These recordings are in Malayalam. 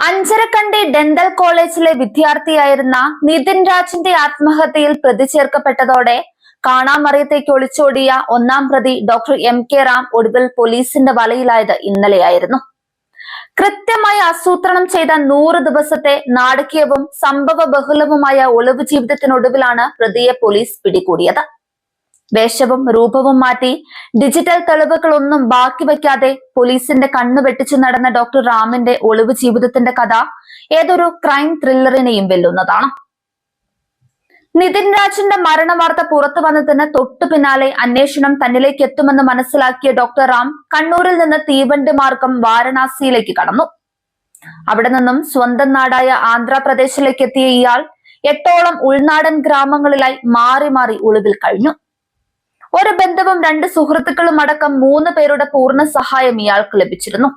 അഞ്ചരക്കണ്ടി ഡെന്റൽ കോളേജിലെ വിദ്യാർത്ഥിയായിരുന്ന നിതിൻ രാജിന്റെ ആത്മഹത്യയിൽ പ്രതി ചേർക്കപ്പെട്ടതോടെ കാണാമറയത്തേക്ക് ഒളിച്ചോടിയ ഒന്നാം പ്രതി ഡോക്ടർ MK റാം ഒടുവിൽ പോലീസിന്റെ വലയിലായത് ഇന്നലെയായിരുന്നു. കൃത്യമായി ആസൂത്രണം ചെയ്ത 100 ദിവസത്തെ നാടകീയവും സംഭവ ബഹുലവുമായ ഒളിവ് ജീവിതത്തിനൊടുവിലാണ് പ്രതിയെ പോലീസ് പിടികൂടിയത്. വേഷവും രൂപവും മാറ്റി ഡിജിറ്റൽ തെളിവുകളൊന്നും ബാക്കി വയ്ക്കാതെ പോലീസിന്റെ കണ്ണു വെട്ടിച്ചു നടന്ന ഡോക്ടർ റാമിന്റെ ഒളിവ് ജീവിതത്തിന്റെ കഥ ഏതൊരു ക്രൈം ത്രില്ലറിനെയും വെല്ലുന്നതാണ്. നിതിൻ രാജിന്റെ മരണവാർത്ത പുറത്തു വന്നതിന് തൊട്ടു പിന്നാലെ അന്വേഷണം തന്നിലേക്ക് എത്തുമെന്ന് മനസ്സിലാക്കിയ ഡോക്ടർ റാം കണ്ണൂരിൽ നിന്ന് തീവണ്ടി മാർഗം വാരണാസിയിലേക്ക് കടന്നു. അവിടെ നിന്നും സ്വന്തം നാടായ ആന്ധ്രാപ്രദേശിലേക്ക് എത്തിയ ഇയാൾ 8ഓളം ഉൾനാടൻ ഗ്രാമങ്ങളിലായി മാറി മാറി ഒളിവിൽ കഴിഞ്ഞു. ഒരു ബന്ധുവും 2 സുഹൃത്തുക്കളും അടക്കം 3 പേരുടെ പൂർണ്ണ സഹായം ഇയാൾക്ക് ലഭിച്ചിരുന്നു.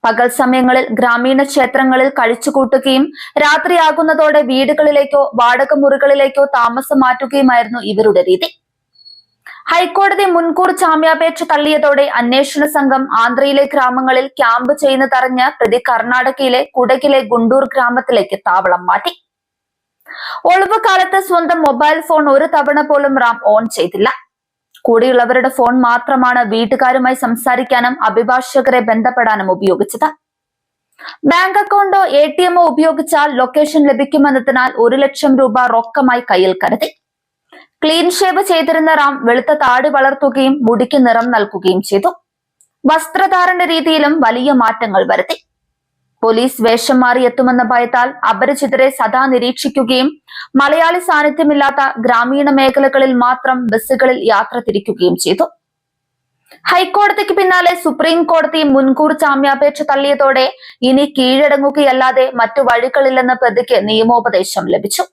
പകൽ സമയങ്ങളിൽ ഗ്രാമീണ ക്ഷേത്രങ്ങളിൽ കഴിച്ചുകൂട്ടുകയും രാത്രിയാകുന്നതോടെ വീടുകളിലേക്കോ വാടക മുറികളിലേക്കോ താമസം മാറ്റുകയുമായിരുന്നു ഇവരുടെ രീതി. ഹൈക്കോടതി മുൻകൂർ ജാമ്യാപേക്ഷ തള്ളിയതോടെ അന്വേഷണ സംഘം ആന്ധ്രയിലെ ഗ്രാമങ്ങളിൽ ക്യാമ്പ് ചെയ്യുന്നതറിഞ്ഞ് പ്രതി കർണാടകയിലെ കുടകിലെ ഗുണ്ടൂർ ഗ്രാമത്തിലേക്ക് താവളം മാറ്റി. ഒളിവ് കാലത്ത് സ്വന്തം മൊബൈൽ ഫോൺ ഒരു തവണ പോലും റാം ഓൺ ചെയ്തില്ല. കൂടെയുള്ളവരുടെ ഫോൺ മാത്രമാണ് വീട്ടുകാരുമായി സംസാരിക്കാനും അഭിഭാഷകരെ ബന്ധപ്പെടാനും ഉപയോഗിച്ചത്. ബാങ്ക് അക്കൗണ്ടോ ATM ഉപയോഗിച്ചാൽ ലൊക്കേഷൻ ലഭിക്കുമെന്നതിനാൽ 1 ലക്ഷം രൂപ റൊക്കമായി കയ്യിൽ കരുതി. ക്ലീൻ ഷേവ് ചെയ്തിരുന്ന റാം വെളുത്ത താടി വളർത്തുകയും മുടിക്ക് നിറം നൽകുകയും ചെയ്തു. വസ്ത്രധാരണ രീതിയിലും വലിയ മാറ്റങ്ങൾ വരുത്തി. പോലീസ് വേഷം മാറി എത്തുമെന്ന ഭയത്താൽ അപരിചിതരെ സദാ നിരീക്ഷിക്കുകയും മലയാളി സാന്നിധ്യമില്ലാത്ത ഗ്രാമീണ മേഖലകളിൽ മാത്രം ബസ്സുകളിൽ യാത്ര തിരിക്കുകയും ചെയ്തു. ഹൈക്കോടതിക്ക് പിന്നാലെ സുപ്രീം കോടതി മുൻകൂർ ജാമ്യാപേക്ഷ തള്ളിയതോടെ ഇനി കീഴടങ്ങുകയല്ലാതെ മറ്റു വഴികളില്ലെന്ന് പ്രതിക്ക് നിയമോപദേശം ലഭിച്ചു.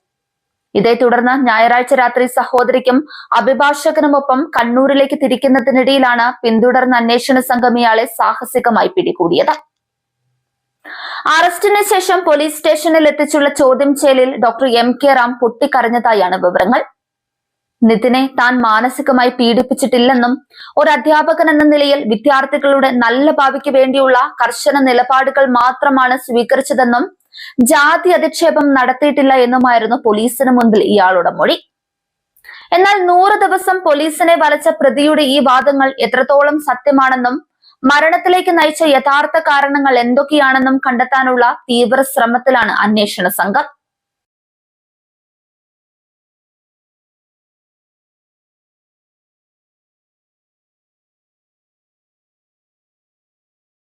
ഇതേ തുടർന്ന് ഞായറാഴ്ച രാത്രി സഹോദരിക്കും അഭിഭാഷകനുമൊപ്പം കണ്ണൂരിലേക്ക് തിരിക്കുന്നതിനിടയിലാണ് പിന്തുടർന്ന അന്വേഷണ സംഘം ഇയാളെ സാഹസികമായി പിടികൂടിയത്. അറസ്റ്റിന് ശേഷം പോലീസ് സ്റ്റേഷനിൽ എത്തിച്ചുള്ള ചോദ്യം ചെയ്യലിൽ ഡോക്ടർ MK റാം പൊട്ടിക്കരഞ്ഞതായാണ് വിവരങ്ങൾ. നിതിനെ താൻ മാനസികമായി പീഡിപ്പിച്ചിട്ടില്ലെന്നും ഒരു അധ്യാപകൻ എന്ന നിലയിൽ വിദ്യാർത്ഥികളുടെ നല്ല ഭാവിക്ക് വേണ്ടിയുള്ള കർശന നിലപാടുകൾ മാത്രമാണ് സ്വീകരിച്ചതെന്നും ജാതി അധിക്ഷേപം നടത്തിയിട്ടില്ല എന്നുമായിരുന്നു പോലീസിന് മുൻപിൽ ഇയാളുടെ മൊഴി. എന്നാൽ 100 ദിവസം പോലീസിനെ വലച്ച പ്രതിയുടെ ഈ വാദങ്ങൾ എത്രത്തോളം സത്യമാണെന്നും മരണത്തിലേക്ക് നയിച്ച യഥാർത്ഥ കാരണങ്ങൾ എന്തൊക്കെയാണെന്നും കണ്ടെത്താനുള്ള തീവ്ര ശ്രമത്തിലാണ് അന്വേഷണ സംഘം.